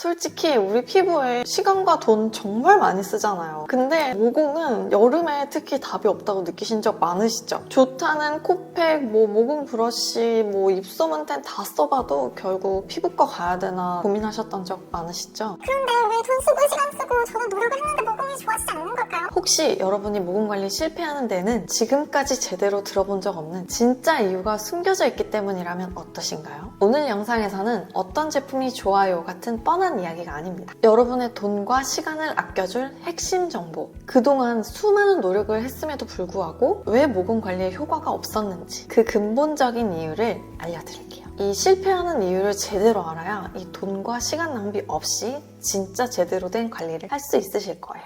솔직히 우리 피부에 시간과 돈 정말 많이 쓰잖아요. 근데 모공은 여름에 특히 답이 없다고 느끼신 적 많으시죠? 좋다는 코팩, 모공 브러쉬, 입소문텐 다 써봐도 결국 피부과 가야 되나 고민하셨던 적 많으시죠? 그런데 왜 돈 쓰고 시간 쓰고 저도 노력을 했는데 모공이 좋아지지 않는 걸까요? 혹시 여러분이 모공 관리 실패하는 데는 지금까지 제대로 들어본 적 없는 진짜 이유가 숨겨져 있기 때문이라면 어떠신가요? 오늘 영상에서는 어떤 제품이 좋아요 같은 뻔한 이야기가 아닙니다. 여러분의 돈과 시간을 아껴줄 핵심 정보, 그동안 수많은 노력을 했음에도 불구하고 왜 모공 관리에 효과가 없었는지 그 근본적인 이유를 알려드릴게요. 이 실패하는 이유를 제대로 알아야 이 돈과 시간 낭비 없이 진짜 제대로 된 관리를 할 수 있으실 거예요.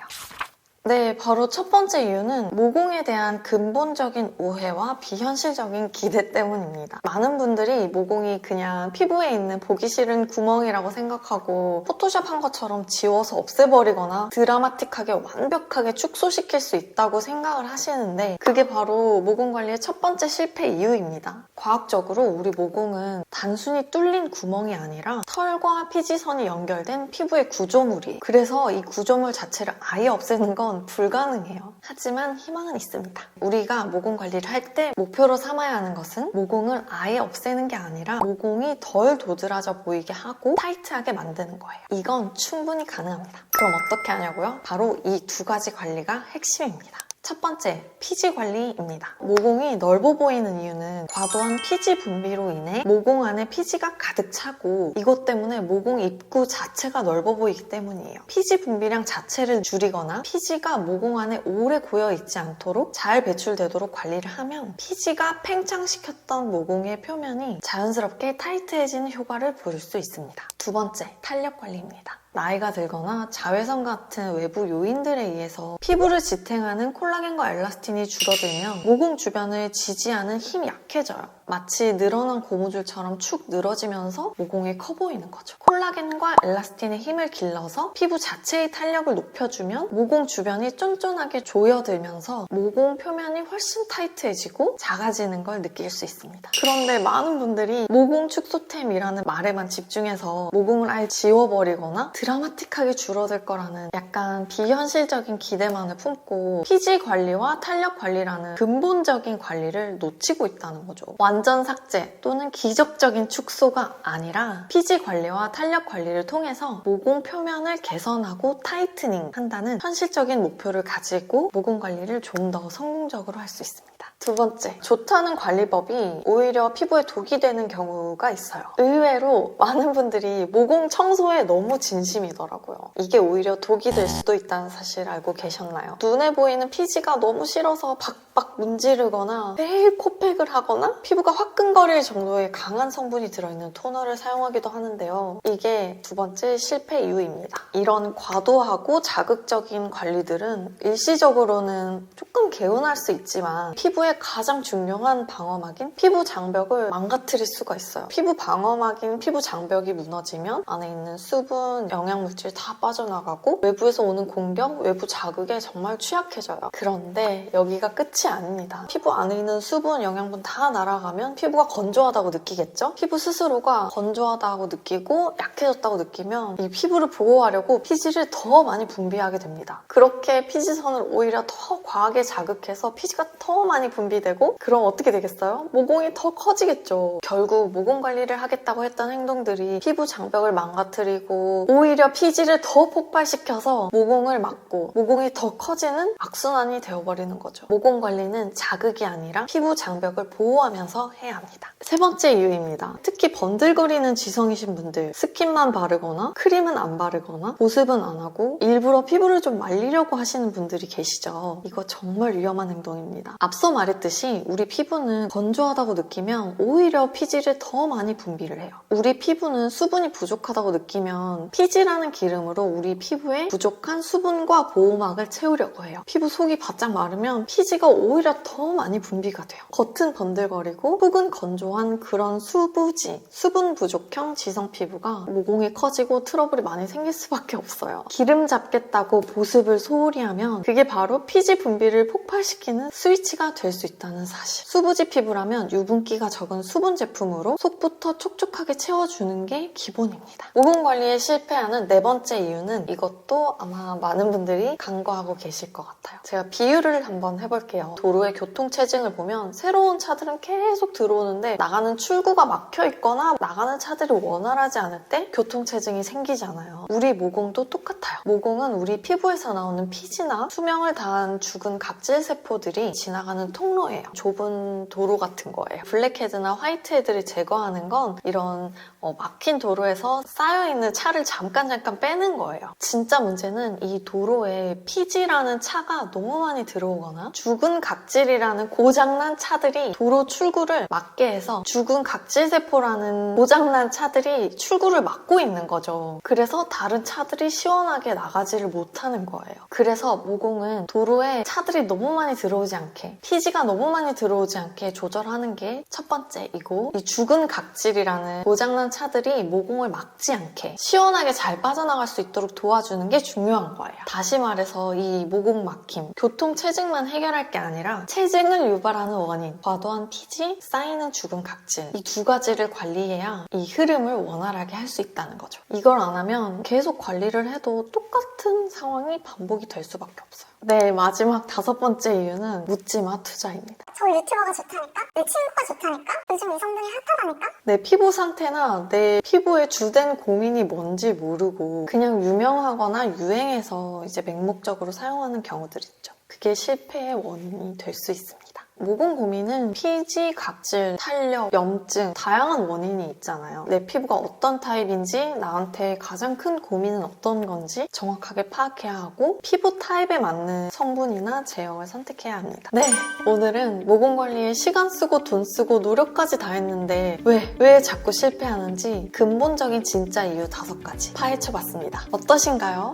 네, 바로 첫 번째 이유는 모공에 대한 근본적인 오해와 비현실적인 기대 때문입니다. 많은 분들이 모공이 그냥 피부에 있는 보기 싫은 구멍이라고 생각하고 포토샵한 것처럼 지워서 없애버리거나 드라마틱하게 완벽하게 축소시킬 수 있다고 생각을 하시는데 그게 바로 모공 관리의 첫 번째 실패 이유입니다. 과학적으로 우리 모공은 단순히 뚫린 구멍이 아니라 털과 피지선이 연결된 피부의 구조물이에요. 그래서 이 구조물 자체를 아예 없애는 건 불가능해요. 하지만 희망은 있습니다. 우리가 모공 관리를 할 때 목표로 삼아야 하는 것은 모공을 아예 없애는 게 아니라 모공이 덜 도드라져 보이게 하고 타이트하게 만드는 거예요. 이건 충분히 가능합니다. 그럼 어떻게 하냐고요? 바로 이 두 가지 관리가 핵심입니다. 첫 번째, 피지 관리입니다. 모공이 넓어 보이는 이유는 과도한 피지 분비로 인해 모공 안에 피지가 가득 차고 이것 때문에 모공 입구 자체가 넓어 보이기 때문이에요. 피지 분비량 자체를 줄이거나 피지가 모공 안에 오래 고여 있지 않도록 잘 배출되도록 관리를 하면 피지가 팽창시켰던 모공의 표면이 자연스럽게 타이트해지는 효과를 보일 수 있습니다. 두 번째, 탄력 관리입니다. 나이가 들거나 자외선 같은 외부 요인들에 의해서 피부를 지탱하는 콜라겐과 엘라스틴이 줄어들면 모공 주변을 지지하는 힘이 약해져요. 마치 늘어난 고무줄처럼 축 늘어지면서 모공이 커 보이는 거죠. 콜라겐과 엘라스틴의 힘을 길러서 피부 자체의 탄력을 높여주면 모공 주변이 쫀쫀하게 조여들면서 모공 표면이 훨씬 타이트해지고 작아지는 걸 느낄 수 있습니다. 그런데 많은 분들이 모공 축소템이라는 말에만 집중해서 모공을 아예 지워버리거나 드라마틱하게 줄어들 거라는 약간 비현실적인 기대만을 품고 피지 관리와 탄력 관리라는 근본적인 관리를 놓치고 있다는 거죠. 완전 삭제 또는 기적적인 축소가 아니라 피지 관리와 탄력 관리를 통해서 모공 표면을 개선하고 타이트닝 한다는 현실적인 목표를 가지고 모공 관리를 좀 더 성공적으로 할 수 있습니다. 두 번째, 좋다는 관리법이 오히려 피부에 독이 되는 경우가 있어요. 의외로 많은 분들이 모공 청소에 너무 진심이더라고요. 이게 오히려 독이 될 수도 있다는 사실 알고 계셨나요? 눈에 보이는 피지가 너무 싫어서 박박 문지르거나 매일 코팩을 하거나 피부가 화끈거릴 정도의 강한 성분이 들어있는 토너를 사용하기도 하는데요. 이게 두 번째 실패 이유입니다. 이런 과도하고 자극적인 관리들은 일시적으로는 조금 개운할 수 있지만 피부의 가장 중요한 방어막인 피부 장벽을 망가뜨릴 수가 있어요. 피부 방어막인 피부 장벽이 무너지면 안에 있는 수분, 영양물질 다 빠져나가고 외부에서 오는 공격, 외부 자극에 정말 취약해져요. 그런데 여기가 끝이 아닙니다. 피부 안에 있는 수분, 영양분 다 날아가면 피부가 건조하다고 느끼겠죠? 피부 스스로가 건조하다고 느끼고 약해졌다고 느끼면 이 피부를 보호하려고 피지를 더 많이 분비하게 됩니다. 그렇게 피지선을 오히려 더 과하게 자극해서 피지가 더 많이 분비되고 그럼 어떻게 되겠어요? 모공이 더 커지겠죠. 결국 모공 관리를 하겠다고 했던 행동들이 피부 장벽을 망가뜨리고 오히려 피지를 더 폭발시켜서 모공을 막고 모공이 더 커지는 악순환이 되어버리는 거죠. 모공 관리는 자극이 아니라 피부 장벽을 보호하면서 해야 합니다. 세 번째 이유입니다. 특히 번들거리는 지성이신 분들, 스킨만 바르거나 크림은 안 바르거나 보습은 안 하고 일부러 피부를 좀 말리려고 하시는 분들이 계시죠. 이거 정말 위험한 행동입니다. 앞서 말했듯이 우리 피부는 건조하다고 느끼면 오히려 피지를 더 많이 분비를 해요. 우리 피부는 수분이 부족하다고 느끼면 피지라는 기름으로 우리 피부에 부족한 수분과 보호막을 채우려고 해요. 피부 속이 바짝 마르면 피지가 오히려 더 많이 분비가 돼요. 겉은 번들거리고 속은 건조한 그런 수부지, 수분 부족형 지성 피부가 모공이 커지고 트러블이 많이 생길 수밖에 없어요. 기름 잡겠다고 보습을 소홀히 하면 그게 바로 피지 분비를 폭발시키는 스위치가 될 수 있다는 사실. 수부지 피부라면 유분기가 적은 수분 제품으로 속부터 촉촉하게 채워주는 게 기본입니다. 모공 관리에 실패하는 네 번째 이유는 이것도 아마 많은 분들이 간과하고 계실 것 같아요. 제가 비유를 한번 해볼게요. 도로의 교통체증을 보면 새로운 차들은 계속 들어오는데 나가는 출구가 막혀 있거나 나가는 차들이 원활하지 않을 때 교통체증이 생기잖아요. 우리 모공도 똑같아요. 모공은 우리 피부에서 나오는 피지나 수명을 다한 죽은 각질세포들이 지나가는 통로예요. 좁은 도로 같은 거예요. 블랙헤드나 화이트헤드를 제거하는 건 이런 막힌 도로에서 쌓여있는 차를 잠깐 빼는 거예요. 진짜 문제는 이 도로에 피지라는 차가 너무 많이 들어오거나 죽은 각질이라는 고장난 차들이 도로 출구를 막게 해서 죽은 각질세포라는 고장난 차들이 출구를 막고 있는 거죠. 그래서 다른 차들이 시원하게 나가지를 못하는 거예요. 그래서 모공은 도로에 차들이 너무 많이 들어오지 않게, 피지가 너무 많이 들어오지 않게 조절하는 게 첫 번째이고, 이 죽은 각질이라는 고장난 차들이 모공을 막지 않게 시원하게 잘 빠져나갈 수 있도록 도와주는 게 중요한 거예요. 다시 말해서 이 모공 막힘, 교통체증만 해결할 게 아니라 체증을 유발하는 원인, 과도한 피지, 쌓이는 죽은 각질, 이 두 가지를 관리해야 이 흐름을 원활하게 할 수 있다는 거죠. 이걸 안 하면 계속 관리를 해도 똑같은 상황이 반복이 될 수밖에 없어요. 네, 마지막 다섯 번째 이유는 묻지마 투자입니다. 저 유튜버가 좋다니까? 내 친구가 좋다니까? 요즘 이 성분이 핫하다니까? 내 피부 상태나 내 피부의 주된 고민이 뭔지 모르고 그냥 유명하거나 유행해서 이제 맹목적으로 사용하는 경우들 있죠. 그게 실패의 원인이 될 수 있습니다. 모공 고민은 피지, 각질, 탄력, 염증 다양한 원인이 있잖아요. 내 피부가 어떤 타입인지, 나한테 가장 큰 고민은 어떤 건지 정확하게 파악해야 하고 피부 타입에 맞는 성분이나 제형을 선택해야 합니다. 네, 오늘은 모공 관리에 시간 쓰고 돈 쓰고 노력까지 다 했는데 왜 자꾸 실패하는지 근본적인 진짜 이유 5가지 파헤쳐봤습니다. 어떠신가요?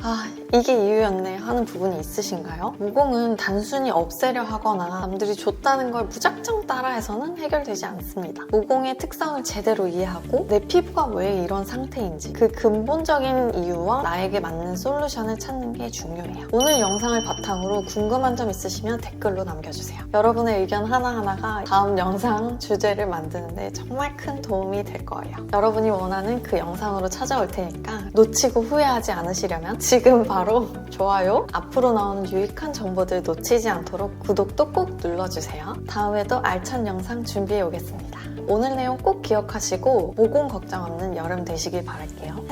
이게 이유였네 하는 부분이 있으신가요? 모공은 단순히 없애려 하거나 남들이 좋다는 걸 무작정 따라해서는 해결되지 않습니다. 모공의 특성을 제대로 이해하고 내 피부가 왜 이런 상태인지 그 근본적인 이유와 나에게 맞는 솔루션을 찾는 게 중요해요. 오늘 영상을 바탕으로 궁금한 점 있으시면 댓글로 남겨주세요. 여러분의 의견 하나하나가 다음 영상 주제를 만드는데 정말 큰 도움이 될 거예요. 여러분이 원하는 그 영상으로 찾아올 테니까 놓치고 후회하지 않으시려면 지금 바로 좋아요, 앞으로 나오는 유익한 정보들 놓치지 않도록 구독도 꼭 눌러주세요. 다음에도 알찬 영상 준비해 오겠습니다. 오늘 내용 꼭 기억하시고 모공 걱정 없는 여름 되시길 바랄게요.